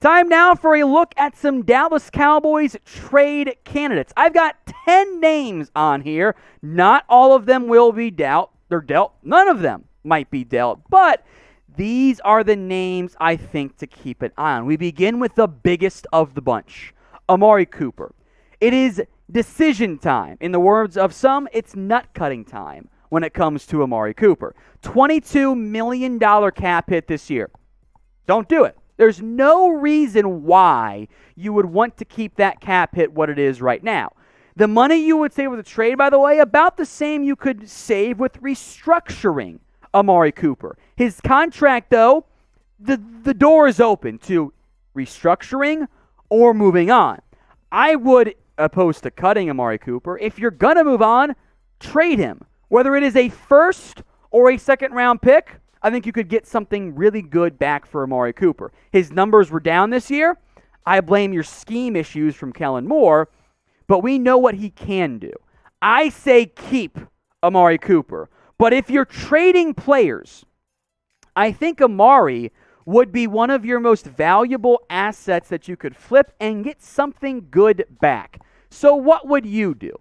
Time now for a look at some Dallas Cowboys trade candidates. I've got 10 names on here. Not all of them will be dealt. None of them might be dealt, but these are the names I think to keep an eye on. We begin with the biggest of the bunch, Amari Cooper. It is decision time. In the words of some, it's nut-cutting time when it comes to Amari Cooper. $22 million cap hit this year. Don't do it. There's no reason why you would want to keep that cap hit what it is right now. The money you would save with a trade, by the way, about the same you could save with restructuring Amari Cooper. His contract, though, the door is open to restructuring or moving on. I would, opposed to cutting Amari Cooper, if you're going to move on, trade him. Whether it is a first or a second-round pick, I think you could get something really good back for Amari Cooper. His numbers were down this year. I blame your scheme issues from Kellen Moore, but we know what he can do. I say keep Amari Cooper. But if you're trading players, I think Amari would be one of your most valuable assets that you could flip and get something good back. So what would you do?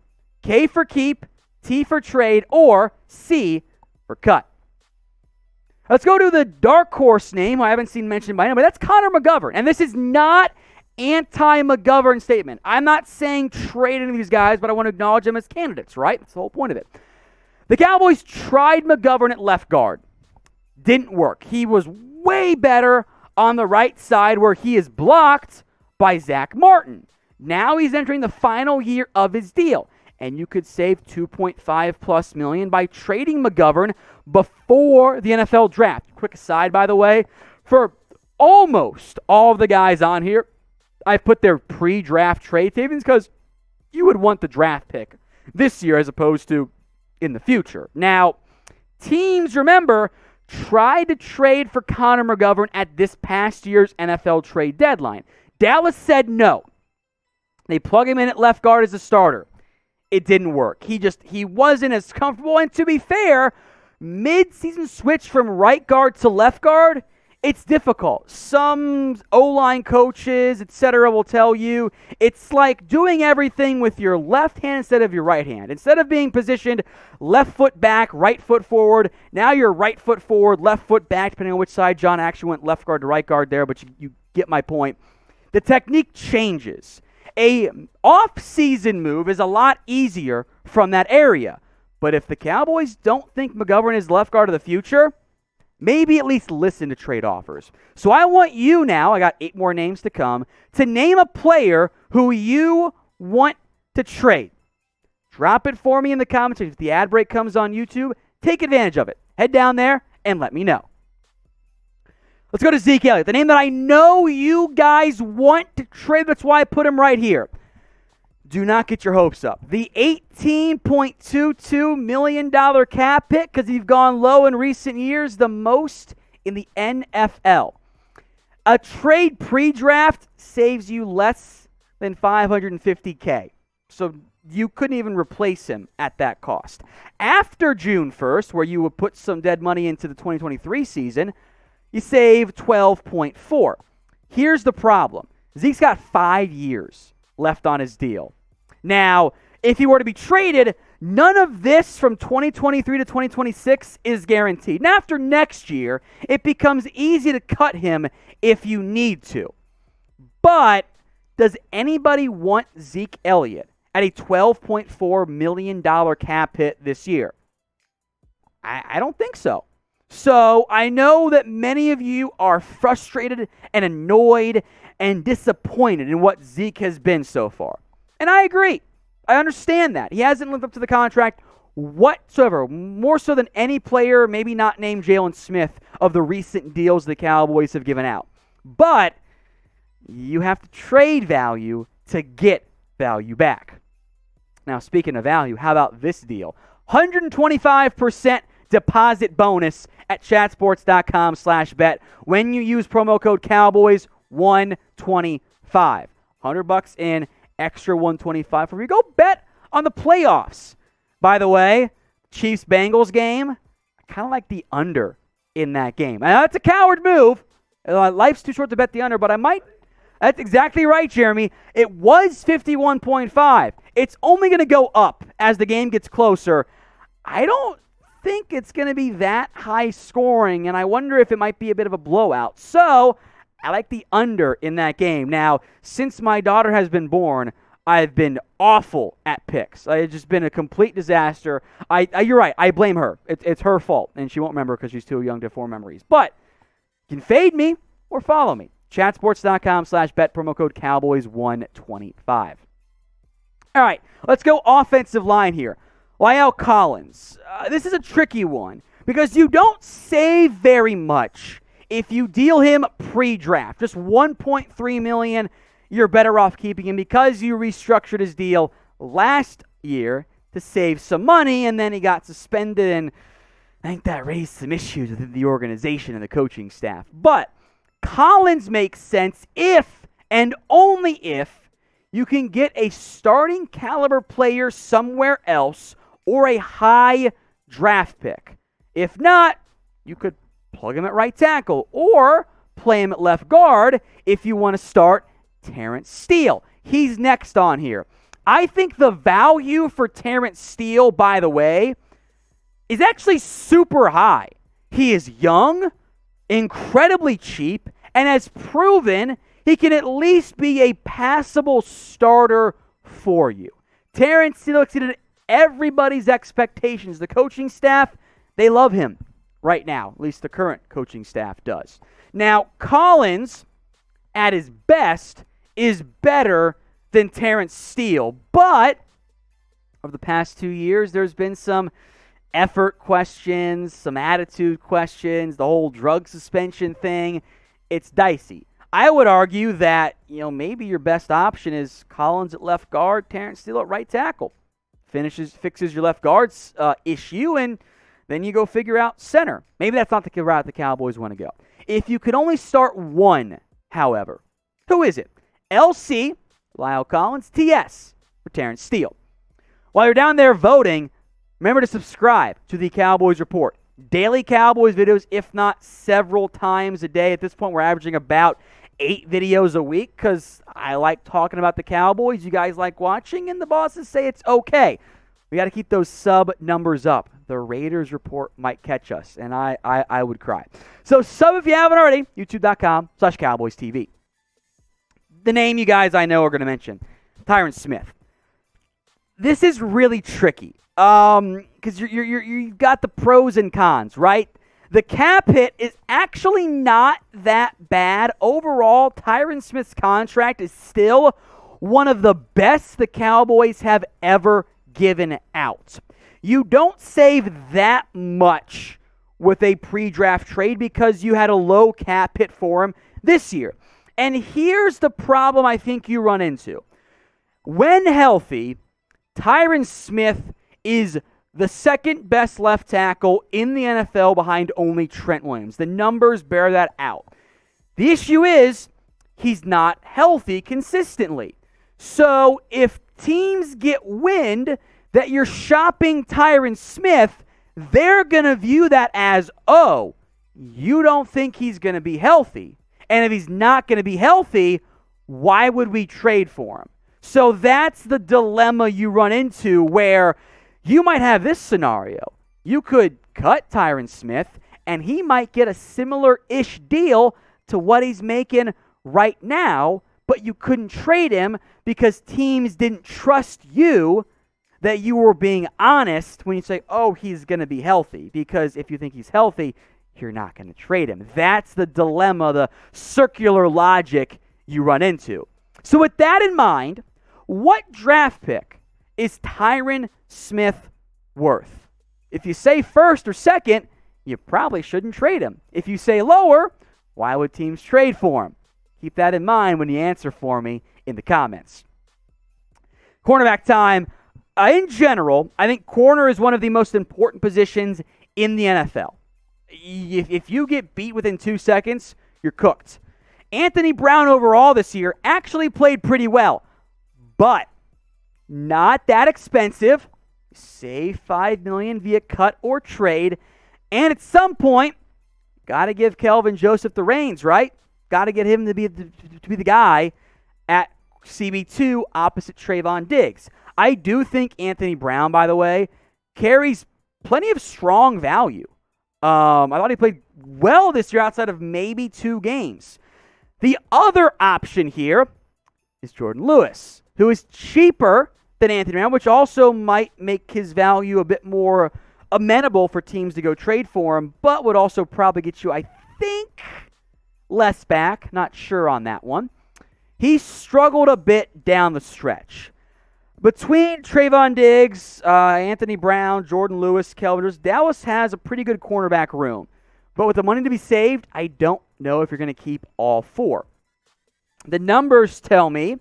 K for keep, T for trade, or C for cut? Let's go to the dark horse name I haven't seen mentioned by anybody. That's Connor McGovern. And this is not anti-McGovern statement. I'm not saying trade any of these guys, but I want to acknowledge them as candidates, right? That's the whole point of it. The Cowboys tried McGovern at left guard. Didn't work. He was way better on the right side where he is blocked by Zach Martin. Now he's entering the final year of his deal. And you could save $2.5+ million by trading McGovern before the NFL draft. Quick aside, by the way, for almost all of the guys on here, I put their pre-draft trade savings because you would want the draft pick this year as opposed to in the future. Now, teams, remember, tried to trade for Connor McGovern at this past year's NFL trade deadline. Dallas said no. They plug him in at left guard as a starter. It didn't work. He wasn't as comfortable. And to be fair, mid-season switch from right guard to left guard, it's difficult. Some O-line coaches, etc., will tell you it's like doing everything with your left hand instead of your right hand. Instead of being positioned left foot back, right foot forward, now you're right foot forward, left foot back, depending on which side. John actually went left guard to right guard there, but you get my point. The technique changes. A off-season move is a lot easier from that area. But if the Cowboys don't think McGovern is left guard of the future, maybe at least listen to trade offers. So I want you now, I got 8 more names to come, to name a player who you want to trade. Drop it for me in the comments. If the ad break comes on YouTube, take advantage of it. Head down there and let me know. Let's go to Zeke Elliott, the name that I know you guys want to trade. That's why I put him right here. Do not get your hopes up. The $18.22 million cap hit, because you've gone low in recent years, the most in the NFL. A trade pre-draft saves you less than $550K. So you couldn't even replace him at that cost. After June 1st, where you would put some dead money into the 2023 season, you save $12.4. Here's the problem. Zeke's got 5 years left on his deal. Now, if he were to be traded, none of this from 2023 to 2026 is guaranteed. Now, after next year, it becomes easy to cut him if you need to. But does anybody want Zeke Elliott at a $12.4 million cap hit this year? I don't think so. So I know that many of you are frustrated and annoyed and disappointed in what Zeke has been so far. And I agree. I understand that. He hasn't lived up to the contract whatsoever, more so than any player, maybe not named Jourdan Smith, of the recent deals the Cowboys have given out. But you have to trade value to get value back. Now, speaking of value, how about this deal? 125% deposit bonus at chatsports.com/bet when you use promo code Cowboys125. $100 in, extra 125 for you. Go bet on the playoffs. By the way, Chiefs-Bengals game, I kind of like the under in that game. Now, that's a coward move. Life's too short to bet the under, but I might That's exactly right, Jeremy. It was 51.5. It's only going to go up as the game gets closer. I don't think it's going to be that high scoring, and I wonder if it might be a bit of a blowout. So I like the under in that game. Now, since my daughter has been born, I've been awful at picks. It's just been a complete disaster. You're right. I blame her. It's her fault, and she won't remember because she's too young to form memories. But you can fade me or follow me. Chatsports.com/bet, promo code Cowboys125. All right, let's go offensive line here. La'el Collins. This is a tricky one because you don't save very much if you deal him pre-draft. Just $1.3 million. You're better off keeping him because you restructured his deal last year to save some money, and then he got suspended, and I think that raised some issues within the organization and the coaching staff. But Collins makes sense if, and only if, you can get a starting caliber player somewhere else or a high draft pick. If not, you could plug him at right tackle or play him at left guard if you want to start Terence Steele. He's next on here. I think the value for Terence Steele, by the way, is actually super high. He is young, incredibly cheap, and has proven he can at least be a passable starter for you. Terence Steele exceeded everybody's expectations. The coaching staff, they love him right now. At least the current coaching staff does. Now, Collins, at his best, is better than Terence Steele. But over the past 2 years, there's been some effort questions, some attitude questions, the whole drug suspension thing. It's dicey. I would argue that, maybe your best option is Collins at left guard, Terence Steele at right tackle. Fixes your left guard's issue, and then you go figure out center. Maybe that's not the route the Cowboys want to go. If you could only start one, however, who is it? LC, La'el Collins, TS for Terence Steele. While you're down there voting, remember to subscribe to the Cowboys Report. Daily Cowboys videos, if not several times a day. At this point, we're averaging about 8 videos a week because I like talking about the Cowboys. You guys like watching, and the bosses say it's okay. We got to keep those sub numbers up. The Raiders report might catch us, and I would cry. So sub if you haven't already, youtube.com/CowboysTV. The name you guys I know are going to mention, Tyron Smith. This is really tricky because you've got the pros and cons, right? The cap hit is actually not that bad. Overall, Tyron Smith's contract is still one of the best the Cowboys have ever given out. You don't save that much with a pre-draft trade because you had a low cap hit for him this year. And here's the problem I think you run into. When healthy, Tyron Smith is the second best left tackle in the NFL behind only Trent Williams. The numbers bear that out. The issue is he's not healthy consistently. So if teams get wind that you're shopping Tyron Smith, they're going to view that as, oh, you don't think he's going to be healthy. And if he's not going to be healthy, why would we trade for him? So that's the dilemma you run into where you might have this scenario. You could cut Tyron Smith, and he might get a similar-ish deal to what he's making right now, but you couldn't trade him because teams didn't trust you that you were being honest when you say, oh, he's going to be healthy. Because if you think he's healthy, you're not going to trade him. That's the dilemma, the circular logic you run into. So with that in mind, what draft pick is Tyron Smith worth? If you say first or second, you probably shouldn't trade him. If you say lower, why would teams trade for him? Keep that in mind when you answer for me in the comments. Cornerback time. In general, I think corner is one of the most important positions in the NFL. If you get beat within 2 seconds, you're cooked. Anthony Brown overall this year actually played pretty well, but not that expensive. Save $5 million via cut or trade, and at some point, got to give Kelvin Joseph the reins, right? got to get him to be the guy at CB2 opposite Trayvon Diggs. I do think Anthony Brown, by the way, carries plenty of strong value. I thought he played well this year outside of maybe 2 games. The other option here is Jourdan Lewis, who is cheaper than Anthony Brown, which also might make his value a bit more amenable for teams to go trade for him, but would also probably get you, I think, less back. Not sure on that one. He struggled a bit down the stretch. Between Trayvon Diggs, Anthony Brown, Jourdan Lewis, Kelvin, Dallas has a pretty good cornerback room. But with the money to be saved, I don't know if you're going to keep all 4. The numbers tell me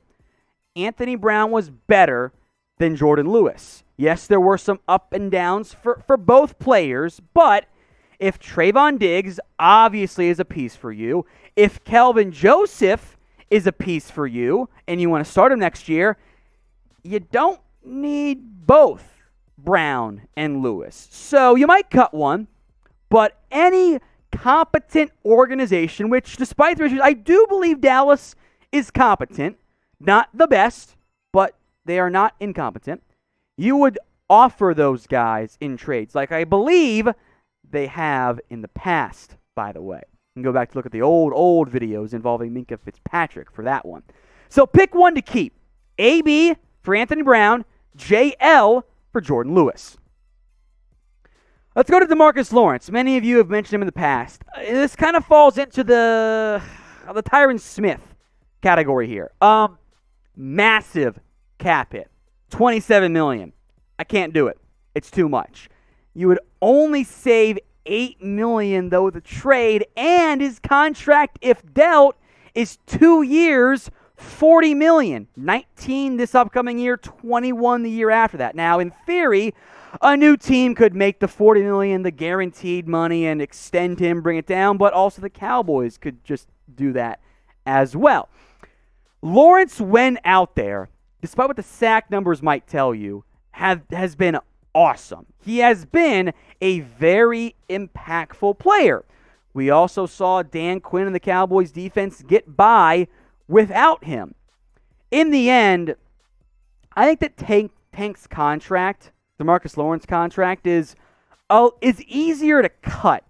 Anthony Brown was better than Jourdan Lewis. Yes, there were some up and downs for both players, but if Trayvon Diggs obviously is a piece for you, if Kelvin Joseph is a piece for you, and you want to start him next year, you don't need both Brown and Lewis. So you might cut one, but any competent organization, which despite the issues, I do believe Dallas is competent, not the best, but they are not incompetent. You would offer those guys in trades, like I believe they have in the past, by the way. You can go back to look at the old videos involving Minkah Fitzpatrick for that one. So pick one to keep. AB for Anthony Brown, JL for Jourdan Lewis. Let's go to DeMarcus Lawrence. Many of you have mentioned him in the past. This kind of falls into the Tyron Smith category here. Massive cap hit. $27 million. I can't do it. It's too much. You would only save $8 million, though, with the trade, and his contract, if dealt, is 2 years, $40 million. 19 this upcoming year, 21 the year after that. Now, in theory, a new team could make the $40 million the guaranteed money and extend him, bring it down, but also the Cowboys could just do that as well. Lawrence went out there, despite what the sack numbers might tell you, has been awesome. He has been a very impactful player. We also saw Dan Quinn and the Cowboys defense get by without him. In the end, I think that Tank's contract, DeMarcus Lawrence contract, is easier to cut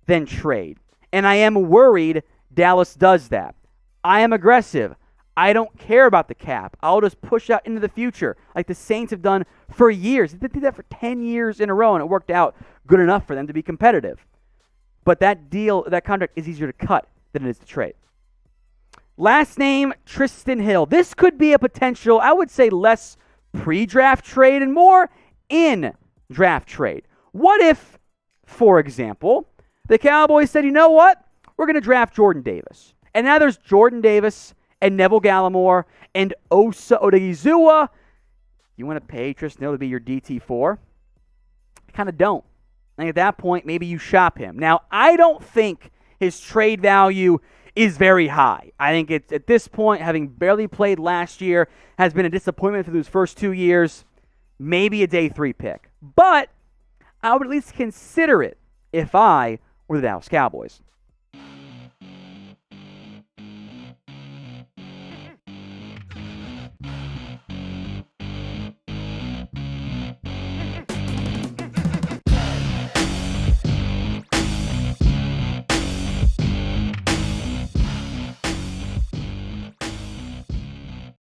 than trade. And I am worried Dallas does that. I am aggressive. I don't care about the cap. I'll just push out into the future like the Saints have done for years. They did that for 10 years in a row, and it worked out good enough for them to be competitive. But that contract is easier to cut than it is to trade. Last name, Trysten Hill. This could be a potential, I would say, less pre-draft trade and more in-draft trade. What if, for example, the Cowboys said, you know what? We're going to draft Jordan Davis. And now there's Jordan Davis and Neville Gallimore and Osa Odigizua. You want to pay Trysten Hill to be your DT4? I kind of don't. I think at that point, maybe you shop him. Now, I don't think his trade value is very high. I think it's at this point, having barely played last year, has been a disappointment for those first 2 years, maybe a day 3 pick. But I would at least consider it if I were the Dallas Cowboys.